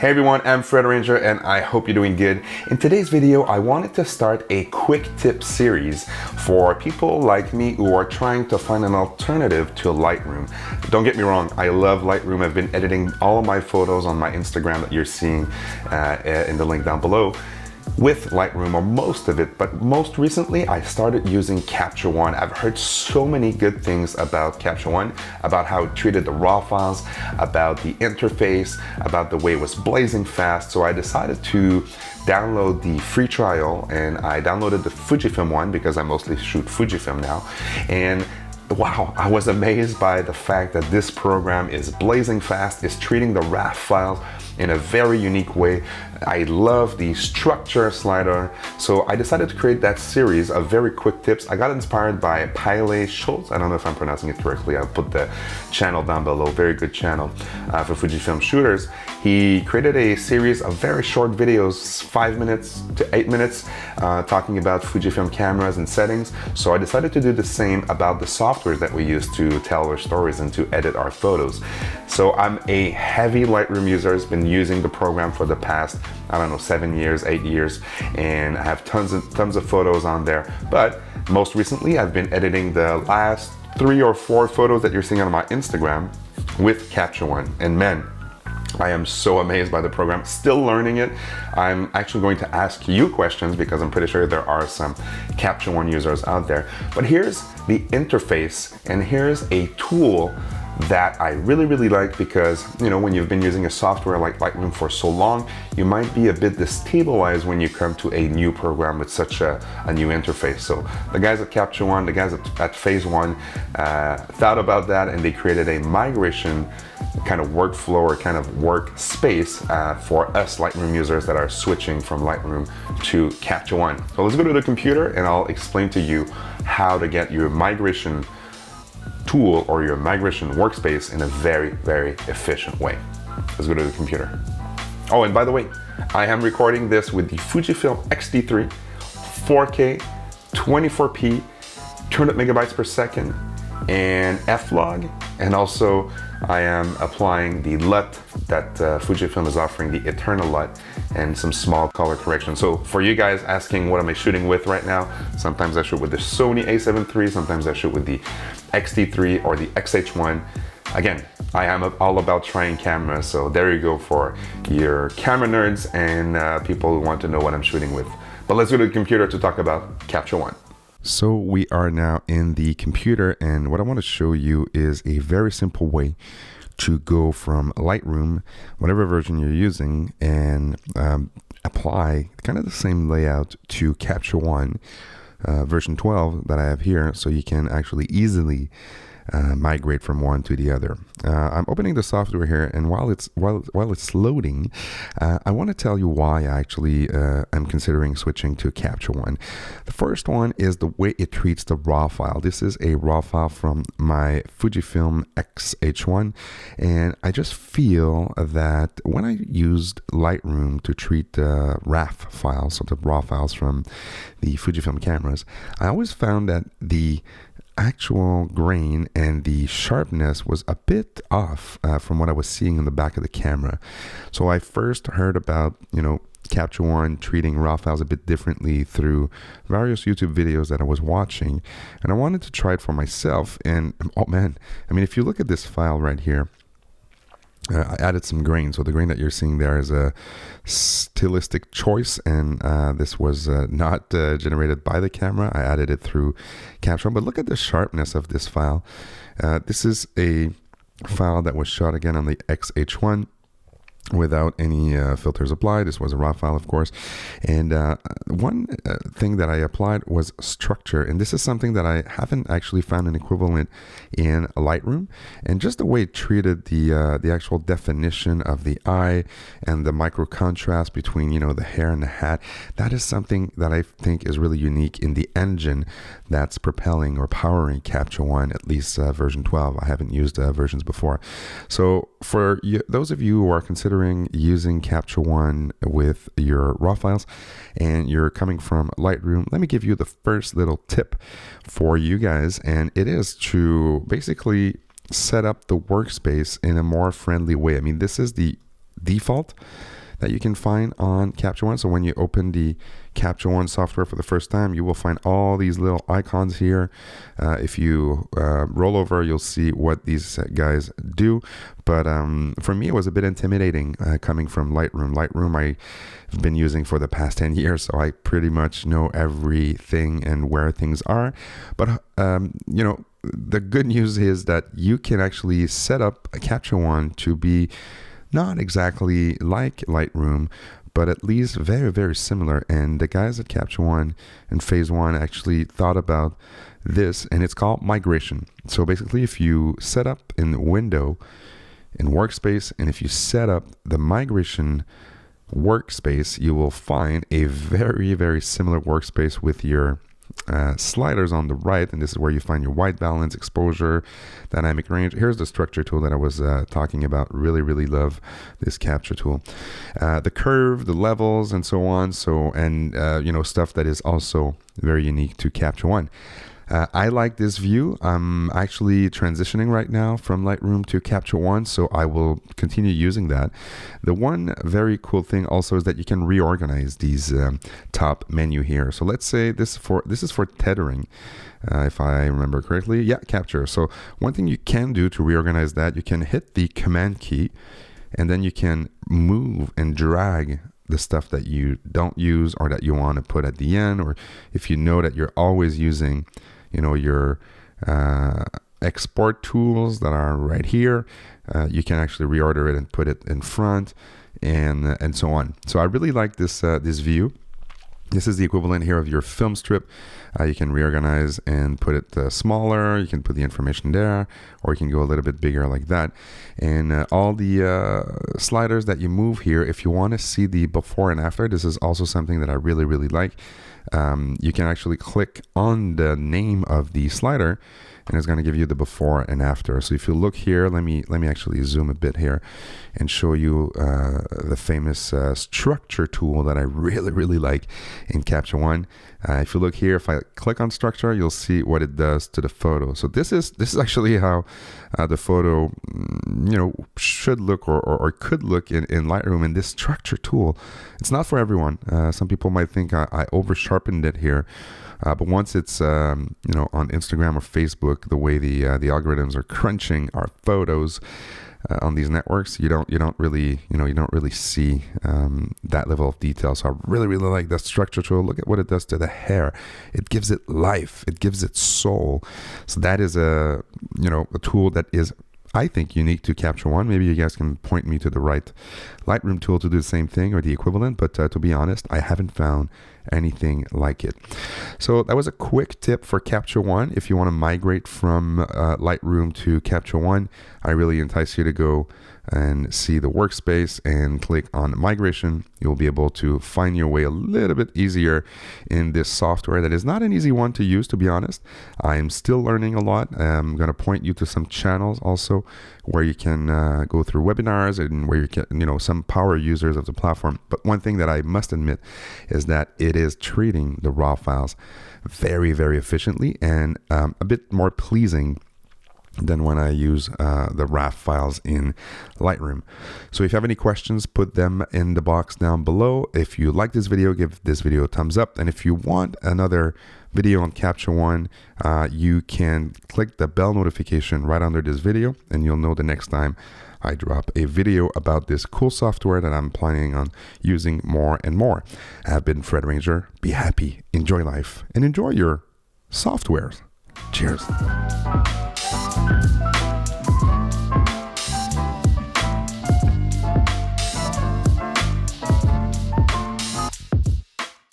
Hey everyone, I'm Fred Ranger and I hope you're doing good. In today's video, I wanted to start a quick tip series for people like me who are trying to find an alternative to Lightroom. Don't get me wrong, I love Lightroom. I've been editing all of my photos on my Instagram that you're seeing in the link down below with Lightroom, or most of it, but most recently I started using Capture One. I've heard so many good things about Capture One, about how it treated the raw files, about the interface, about the way it was blazing fast. So I decided to download the free trial, and I downloaded the Fujifilm one because I mostly shoot Fujifilm now. And wow, I was amazed by the fact that this program is blazing fast, is treating the RAW files in a very unique way. I love the structure slider. So I decided to create that series of very quick tips. I got inspired by Pyle Schultz. I don't know if I'm pronouncing it correctly. I'll put the channel down below. Very good channel for Fujifilm shooters. He created a series of very short videos, 5 minutes to 8 minutes, talking about Fujifilm cameras and settings. So I decided to do the same about the softwares that we use to tell our stories and to edit our photos. So I'm a heavy Lightroom user. I've been using the program for the past, I don't know, 7 years, 8 years, and I have tons of photos on there. But most recently, I've been editing the last 3 or 4 photos that you're seeing on my Instagram with Capture One. And man, I am so amazed by the program, still learning it. I'm actually going to ask you questions because I'm pretty sure there are some Capture One users out there. But here's the interface, and here's a tool that I really like, because you know, when you've been using a software like Lightroom for so long, you might be a bit destabilized when you come to a new program with such a new interface. So the guys at Capture One, the guys at Phase One thought about that, and they created a migration kind of workflow or kind of workspace for us Lightroom users that are switching from Lightroom to Capture One. So let's go to the computer and I'll explain to you how to get your migration tool or your migration workspace in a very efficient way. Let's go to the computer. Oh, and by the way, I am recording this with the Fujifilm X-T3, 4K, 24p, 200 megabytes per second, and F-Log, and also I am applying the LUT that Fujifilm is offering, the Eternal LUT, and some small color correction. So for you guys asking what am I shooting with right now, sometimes I shoot with the Sony A7 III, sometimes I shoot with the X-T3 or the XH1. Again, I am all about trying cameras, so there you go for your camera nerds and people who want to know what I'm shooting with. But let's go to the computer to talk about Capture One. So we are now in the computer, and what I want to show you is a very simple way to go from Lightroom, whatever version you're using, and apply kind of the same layout to Capture One version 12 that I have here, so you can actually easily migrate from one to the other. I'm opening the software here, and while it's loading, I want to tell you why I actually am considering switching to Capture One. The first one is the way it treats the RAW file. This is a RAW file from my Fujifilm XH1, and I just feel that when I used Lightroom to treat the RAF files, so the RAW files from the Fujifilm cameras, I always found that the actual grain and the sharpness was a bit off from what I was seeing in the back of the camera. So I first heard about, you know, Capture One treating RAW files a bit differently through various YouTube videos that I was watching, and I wanted to try it for myself. And oh man, I mean, if you look at this file right here, I added some grain. So the grain that you're seeing there is a stylistic choice, and this was not generated by the camera. I added it through Capture One. But look at the sharpness of this file. This is a file that was shot again on the XH1 without any filters applied. This was a RAW file, of course. And one thing that I applied was structure. And this is something that I haven't actually found an equivalent in Lightroom. And just the way it treated the actual definition of the eye and the micro contrast between, you know, the hair and the hat, that is something that I think is really unique in the engine that's propelling or powering Capture One, at least version 12. I haven't used versions before. So for those of you who are considering using Capture One with your RAW files and you're coming from Lightroom, let me give you the first little tip for you guys, and it is to basically set up the workspace in a more friendly way. I mean, this is the default that you can find on Capture One. So when you open the Capture One software for the first time, you will find all these little icons here. If you roll over, you'll see what these guys do. But for me, it was a bit intimidating coming from Lightroom. Lightroom I've been using for the past 10 years, so I pretty much know everything and where things are. But you know, the good news is that you can actually set up a Capture One to be not exactly like Lightroom, but at least very, very similar. And the guys at Capture One and Phase One actually thought about this, and it's called migration. So basically, if you set up in Window, in Workspace, and if you set up the Migration Workspace, you will find a very, very similar workspace with your sliders on the right, and this is where you find your white balance, exposure, dynamic range. Here's the structure tool that I was talking about. Really love this capture tool. The curve, the levels, and so on. So, and you know, stuff that is also very unique to Capture One. I like this view. I'm actually transitioning right now from Lightroom to Capture One, so I will continue using that. The one very cool thing also is that you can reorganize these top menu here. So let's say this is for tethering, if I remember correctly. Yeah, capture. So one thing you can do to reorganize that, you can hit the Command key, and then you can move and drag the stuff that you don't use or that you want to put at the end, or if you know that you're always using, you know, your export tools that are right here, you can actually reorder it and put it in front, and so on. So I really like this this view. This is the equivalent here of your film strip. You can reorganize and put it smaller. You can put the information there, or you can go a little bit bigger like that. And all the sliders that you move here, if you want to see the before and after, this is also something that I really like. You can actually click on the name of the slider, and it's going to give you the before and after. So if you look here, let me actually zoom a bit here and show you the famous structure tool that I really like in Capture One. If you look here, if I click on structure, you'll see what it does to the photo. So this is actually how the photo, you know, should look or could look in Lightroom. And this structure tool, it's not for everyone. Some people might think I over sharpened it here. But once it's you know, on Instagram or Facebook, the way the algorithms are crunching our photos on these networks, you don't really see that level of detail. So I really like that structure tool. Look at what it does to the hair. It gives it life. It gives it soul. So that is a tool that is, I think, unique to Capture One. Maybe you guys can point me to the right Lightroom tool to do the same thing or the equivalent, but to be honest, I haven't found anything like it. So that was a quick tip for Capture One. If you want to migrate from Lightroom to Capture One, I really entice you to go and see the workspace and click on migration. You'll be able to find your way a little bit easier in this software that is not an easy one to use, to be honest. I'm still learning a lot. I'm going to point you to some channels also where you can go through webinars and where you can, you know, some power users of the platform. But one thing that I must admit is that it is treating the RAW files very efficiently and a bit more pleasing than when I use the RAW files in Lightroom. So if you have any questions, put them in the box down below. If you like this video, give this video a thumbs up. And if you want another video on Capture One, you can click the bell notification right under this video, and you'll know the next time I drop a video about this cool software that I'm planning on using more and more. I've been Fred Ranger. Be happy, enjoy life, and enjoy your softwares. Cheers.